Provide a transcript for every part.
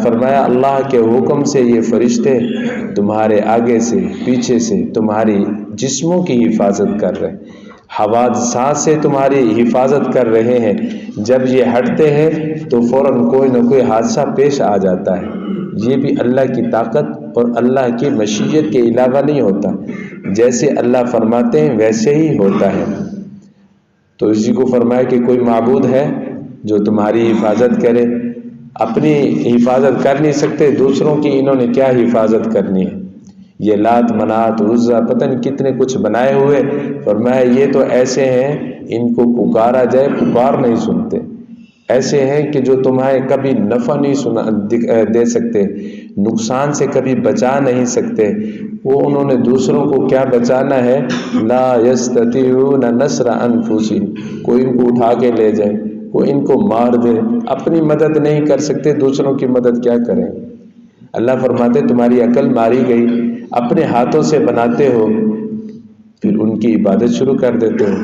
فرمایا اللہ کے حکم سے یہ فرشتے تمہارے آگے سے پیچھے سے تمہاری جسموں کی حفاظت کر رہے ہیں، حوادثات سے تمہاری حفاظت کر رہے ہیں۔ جب یہ ہٹتے ہیں تو فوراً کوئی نہ کوئی حادثہ پیش آ جاتا ہے۔ یہ بھی اللہ کی طاقت اور اللہ کی مشیت کے علاوہ نہیں ہوتا، جیسے اللہ فرماتے ہیں ویسے ہی ہوتا ہے۔ تو اسی کو فرمایا کہ کوئی معبود ہے جو تمہاری حفاظت کرے، اپنی حفاظت کر نہیں سکتے، دوسروں کی انہوں نے کیا حفاظت کرنی ہے؟ یہ لات منات عزا پتہ نہیں کتنے کچھ بنائے ہوئے، فرمایا یہ تو ایسے ہیں ان کو پکارا جائے پکار نہیں سنتے، ایسے ہیں کہ جو تمہیں کبھی نفع نہیں دے سکتے، نقصان سے کبھی بچا نہیں سکتے۔ وہ انہوں نے دوسروں کو کیا بچانا ہے؟ لا یستطیعون نصر انفسہم، کوئی ان کو اٹھا کے لے جائے، کوئی ان کو مار دے، اپنی مدد نہیں کر سکتے، دوسروں کی مدد کیا کریں؟ اللہ فرماتے تمہاری عقل ماری گئی، اپنے ہاتھوں سے بناتے ہو، پھر ان کی عبادت شروع کر دیتے ہو۔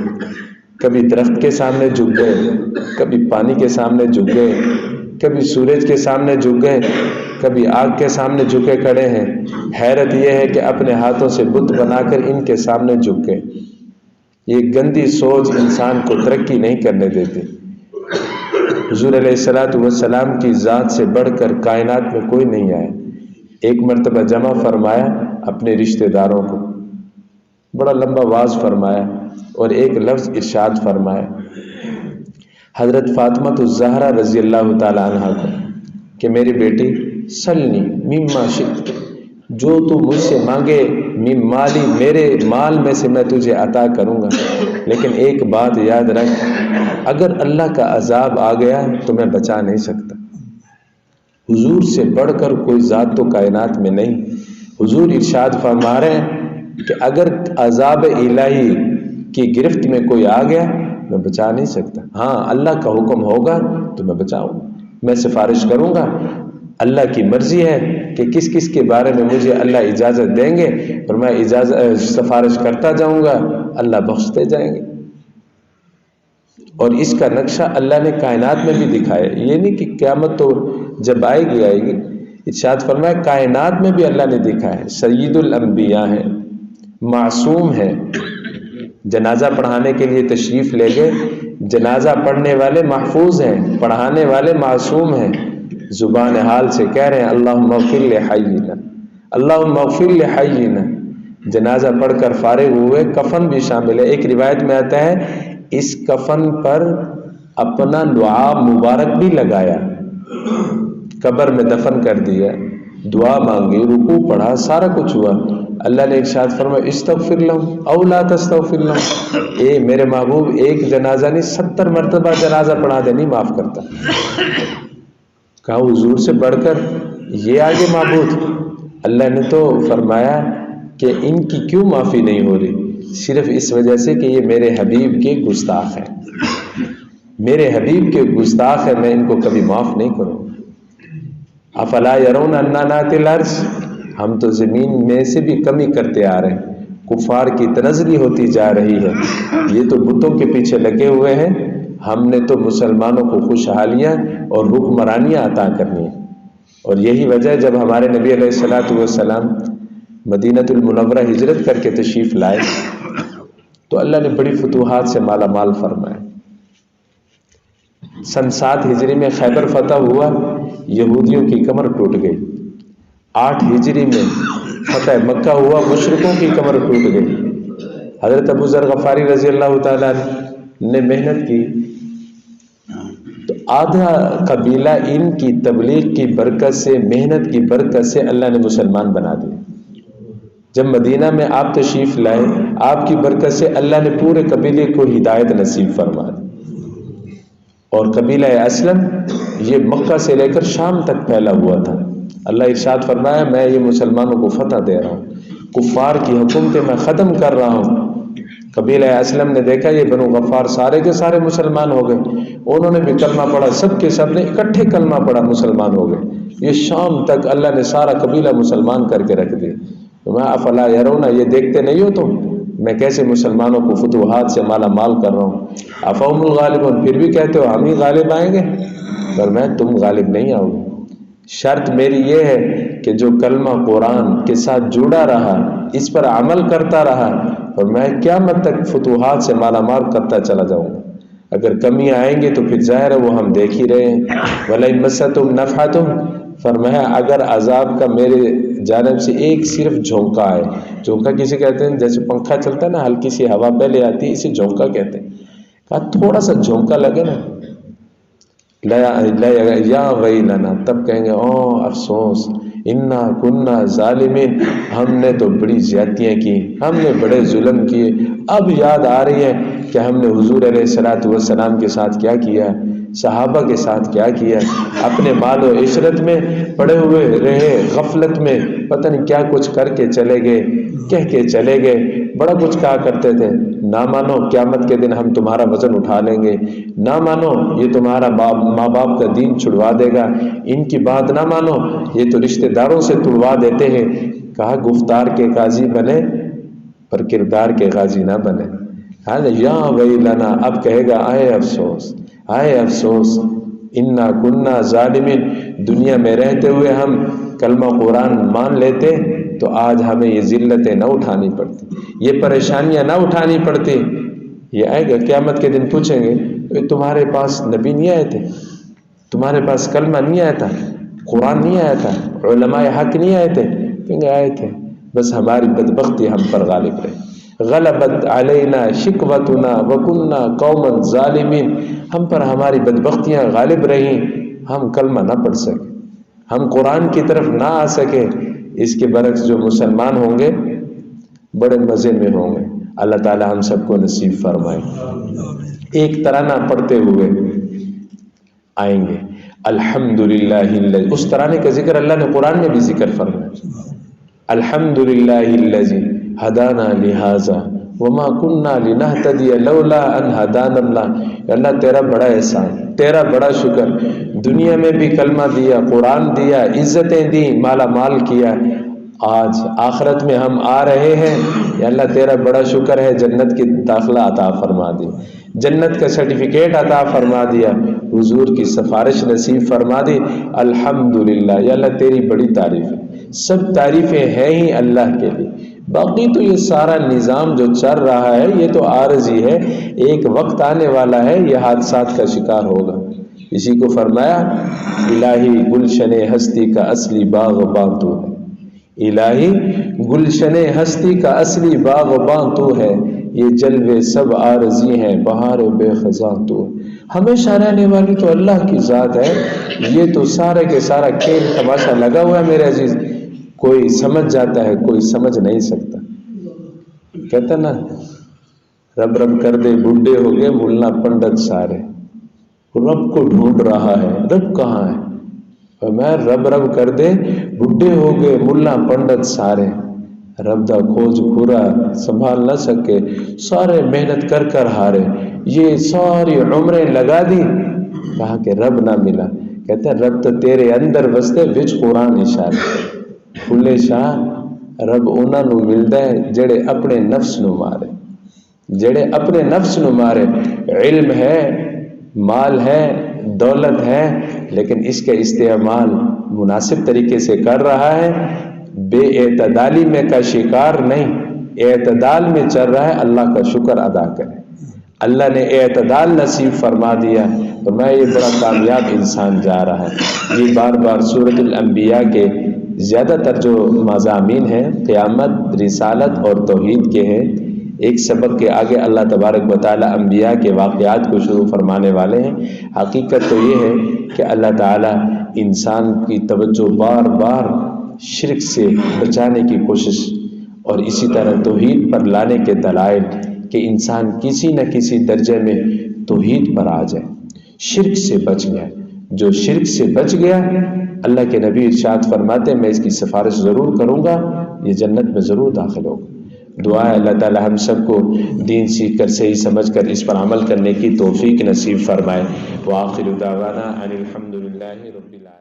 کبھی درخت کے سامنے جھک گئے، کبھی پانی کے سامنے جھک گئے، کبھی سورج کے سامنے جھک گئے، کبھی آگ کے سامنے جھکے کھڑے ہیں۔ حیرت یہ ہے کہ اپنے ہاتھوں سے بت بنا کر ان کے سامنے جھک گئے۔ یہ گندی سوچ انسان کو ترقی نہیں کرنے دیتی۔ حضور علیہ الصلوۃ والسلام کی ذات سے بڑھ کر کائنات میں کوئی نہیں آیا۔ ایک مرتبہ جمع فرمایا اپنے رشتہ داروں کو، بڑا لمبا واعظ فرمایا اور ایک لفظ ارشاد فرمایا حضرت فاطمہ الزہرا رضی اللہ تعالی عنہا کو کہ میری بیٹی سلنی مما شئت، جو تو مجھ سے مانگے من مالی، میرے مال میں سے میں تجھے عطا کروں گا، لیکن ایک بات یاد رکھ، اگر اللہ کا عذاب آ گیا تو میں بچا نہیں سکتا۔ حضور سے بڑھ کر کوئی ذات تو کائنات میں نہیں۔ حضور ارشاد فرما رہے ہیں کہ اگر عذاب الہی کی گرفت میں کوئی آ گیا میں بچا نہیں سکتا، ہاں اللہ کا حکم ہوگا تو میں بچاؤں، میں سفارش کروں گا، اللہ کی مرضی ہے کہ کس کس کے بارے میں مجھے اللہ اجازت دیں گے اور میں سفارش کرتا جاؤں گا، اللہ بخشتے جائیں گے۔ اور اس کا نقشہ اللہ نے کائنات میں بھی دکھایا، یہ نہیں کہ قیامت تو جب آئے گی ارشاد فرمایا کائنات میں بھی اللہ نے دکھایا۔ سید الانبیاء ہے، معصوم ہے، جنازہ پڑھانے کے لیے تشریف لے گئے، جنازہ پڑھنے والے محفوظ ہیں، پڑھانے والے معصوم ہیں، زبان حال سے کہہ رہے ہیں اللہم اغفر لحینا، اللہم اغفر لحینا، جنازہ پڑھ کر فارغ ہوئے، کفن بھی شامل ہے۔ ایک روایت میں آتا ہے اس کفن پر اپنا لعاب مبارک بھی لگایا، قبر میں دفن کر دیا، دعا مانگی، رکوع پڑھا، سارا کچھ ہوا۔ اللہ نے ارشاد فرمایا استغفر لهم او لا تستغفر لهم، اے میرے محبوب ایک جنازہ نہیں 70 مرتبہ جنازہ پڑھا دے، نہیں معاف کرتا۔ کہا حضور سے بڑھ کر یہ آگے معبود؟ اللہ نے تو فرمایا کہ ان کی کیوں معافی نہیں ہو رہی؟ صرف اس وجہ سے کہ یہ میرے حبیب کے گستاخ ہیں، میرے حبیب کے گستاخ ہیں، میں ان کو کبھی معاف نہیں کروں۔ افلا یرون انا ناتی الارض، ہم تو زمین میں سے بھی کمی کرتے آ رہے ہیں، کفار کی تنزلی ہوتی جا رہی ہے، یہ تو بتوں کے پیچھے لگے ہوئے ہیں، ہم نے تو مسلمانوں کو خوشحالیاں اور حکمرانیاں عطا کرنی ہیں۔ اور یہی وجہ ہے جب ہمارے نبی علیہ الصلوۃ والسلام مدینۃ المنورہ ہجرت کر کے تشریف لائے تو اللہ نے بڑی فتوحات سے مالا مال فرمایا۔ سن 7 ہجری میں خیبر فتح ہوا، یہودیوں کی کمر ٹوٹ گئی۔ 8 ہجری میں فتح مکہ ہوا، مشرکوں کی کمر ٹوٹ گئی۔ حضرت ابو ذر غفاری رضی اللہ تعالیٰ نے محنت کی تو آدھا قبیلہ ان کی تبلیغ کی برکت سے، محنت کی برکت سے اللہ نے مسلمان بنا دیا۔ جب مدینہ میں آپ تشریف لائے، آپ کی برکت سے اللہ نے پورے قبیلے کو ہدایت نصیب فرما دی۔ اور قبیلہ اسلم یہ مکہ سے لے کر شام تک پھیلا ہوا تھا۔ اللہ ارشاد فرمایا میں یہ مسلمانوں کو فتح دے رہا ہوں، کفار کی حکومتیں میں ختم کر رہا ہوں۔ قبیلہ اسلم نے دیکھا یہ بنو غفار سارے کے سارے مسلمان ہو گئے، انہوں نے بھی کلمہ پڑھا، سب کے سب نے اکٹھے کلمہ پڑھا، مسلمان ہو گئے۔ یہ شام تک اللہ نے سارا قبیلہ مسلمان کر کے رکھ دیا۔ افلا یرونا، یہ دیکھتے نہیں ہو تم میں کیسے مسلمانوں کو فتوحات سے مالا مال کر رہا ہوں؟ افہم الغالبون، پھر بھی کہتے ہو ہم ہی غالب آئیں گے، پر میں تم غالب نہیں آؤ گے۔ شرط میری یہ ہے کہ جو کلمہ قرآن کے ساتھ جڑا رہا، اس پر عمل کرتا رہا، اور میں قیامت تک فتوحات سے مالا مال کرتا چلا جاؤں گا۔ اگر کمیاں آئیں گے تو پھر ظاہر ہے وہ ہم دیکھ ہی رہے ہیں۔ وَلَئِن مَسَّتْكُمْ نَفْحَةٌ، فرمایا اگر عذاب کا میرے جانب سے ایک صرف جھونکا ہے، جھونکا کسی کہتے ہیں جیسے پنکھا چلتا ہے نا، ہلکی سی ہوا پہلے آتی ہے، اسے جھونکا کہتے ہیں، کہا تھوڑا سا جھونکا لگے نا، یا ویلنا، تب کہیں گے او افسوس، انا کننا ظالمین، ہم نے تو بڑی زیادتیاں کی، ہم نے بڑے ظلم کیے۔ اب یاد آ رہی ہے کہ ہم نے حضور علیہ السلام کے ساتھ کیا کیا، صحابہ کے ساتھ کیا کیا، اپنے مال و عشرت میں پڑے ہوئے رہے، غفلت میں پتہ نہیں کیا کچھ کر کے چلے گئے، کہہ کے چلے گئے، بڑا کچھ کہا کرتے تھے، نہ مانو قیامت کے دن ہم تمہارا وزن اٹھا لیں گے، نہ مانو یہ تمہارا ماں باپ کا دین چھڑوا دے گا، ان کی بات نہ مانو یہ تو رشتہ داروں سے تڑوا دیتے ہیں۔ کہا گفتار کے قاضی بنے پر کردار کے غازی نہ بنے۔ یا ویلنا، اب کہے گا آئے افسوس، آئے افسوس، انا کننا ظالمین، دنیا میں رہتے ہوئے ہم کلمہ قرآن مان لیتے تو آج ہمیں یہ ذلتیں نہ اٹھانی پڑتی، یہ پریشانیاں نہ اٹھانی پڑتی۔ یہ آئے گا قیامت کے دن، پوچھیں گے تمہارے پاس نبی نہیں آئے تھے، تمہارے پاس کلمہ نہیں آیا تھا، قرآن نہیں آیا تھا، علماء حق نہیں آئے تھے؟ کہیں گے آئے تھے، بس ہماری بدبختی ہم پر غالب رہی، غلبت علینا شکوتنا وکننا قوما ظالمین، ہم پر ہماری بدبختیاں غالب رہیں، ہم کلمہ نہ پڑھ سکے، ہم قرآن کی طرف نہ آ سکے۔ اس کے برعکس جو مسلمان ہوں گے بڑے مزے میں ہوں گے۔ اللہ تعالی ہم سب کو نصیب فرمائے۔ ایک ترانہ پڑھتے ہوئے آئیں گے، الحمدللہ، اس ترانے کا ذکر اللہ نے قرآن میں بھی ذکر فرمایا، الحمدللہ الذی ہدانا لہذا وما کننا لنہتدی لولا ان ہدانا اللہ۔ اللہ تیرا بڑا احسان، تیرا بڑا شکر، دنیا میں بھی کلمہ دیا، قرآن دیا، عزتیں دی، مالا مال کیا، آج آخرت میں ہم آ رہے ہیں، یا اللہ تیرا بڑا شکر ہے، جنت کی داخلہ عطا فرما دی، جنت کا سرٹیفکیٹ عطا فرما دیا، حضور کی سفارش نصیب فرما دی، الحمدللہ، یا اللہ تیری بڑی تعریف ہے، سب تعریفیں ہیں ہی اللہ کے لیے، باقی تو یہ سارا نظام جو چل رہا ہے یہ تو عارضی ہے، ایک وقت آنے والا ہے یہ حادثات کا شکار ہوگا۔ اسی کو فرمایا الہی گلشن ہستی کا اصلی باغباں تو ہے، الہی گلشن ہستی کا اصلی باغباں تو ہے، یہ جلوے سب عارضی ہیں، بہار بے خزاں تو ہے۔ ہمیشہ رہنے والی تو اللہ کی ذات ہے، یہ تو سارے کے سارا کھیل تماشا لگا ہوا ہے میرے عزیز، کوئی سمجھ جاتا ہے، کوئی سمجھ نہیں سکتا۔ کہتا نا رب رب کر دے بڈھے ہو گئے ملا پنڈت سارے، رب کو ڈھونڈ رہا ہے، رب کہاں ہے؟ میں رب رب کر دے بڈھے ہو گئے ملا پنڈت سارے، رب دا کھوج پورا سنبھال نہ سکے، سارے محنت کر کر ہارے، یہ ساری عمریں لگا دی، کہا کہ رب نہ ملا۔ کہتے ہیں رب تو تیرے اندر وستے وچ قرآن اشارے، کھلے شاہ رب انہاں نو ملدا ہے جڑے اپنے نفس نو مارے، جڑے اپنے نفس نو مارے۔ علم ہے، مال ہے، دولت ہے، لیکن اس کا استعمال مناسب طریقے سے کر رہا ہے، بے اعتدالی میں کا شکار نہیں، اعتدال میں چل رہا ہے، اللہ کا شکر ادا کرے۔ اللہ نے اعتدال نصیب فرما دیا تو میں یہ بڑا کامیاب انسان جا رہا ہے۔ یہ بار بار سورۃ الانبیاء کے زیادہ تر جو مضامین ہیں قیامت، رسالت اور توحید کے ہیں، ایک سبق کے آگے اللہ تبارک و تعالی انبیاء کے واقعات کو شروع فرمانے والے ہیں۔ حقیقت تو یہ ہے کہ اللہ تعالی انسان کی توجہ بار بار شرک سے بچانے کی کوشش اور اسی طرح توحید پر لانے کے دلائل کہ انسان کسی نہ کسی درجے میں توحید پر آ جائے، شرک سے بچ گیا۔ جو شرک سے بچ گیا، اللہ کے نبی ارشاد فرماتے ہیں میں اس کی سفارش ضرور کروں گا، یہ جنت میں ضرور داخل ہوگا۔ دعا ہے اللہ تعالی ہم سب کو دین سیکھ کر صحیح سمجھ کر اس پر عمل کرنے کی توفیق نصیب فرمائے۔ وآخر دعوانا ان الحمد للہ رب العالمین۔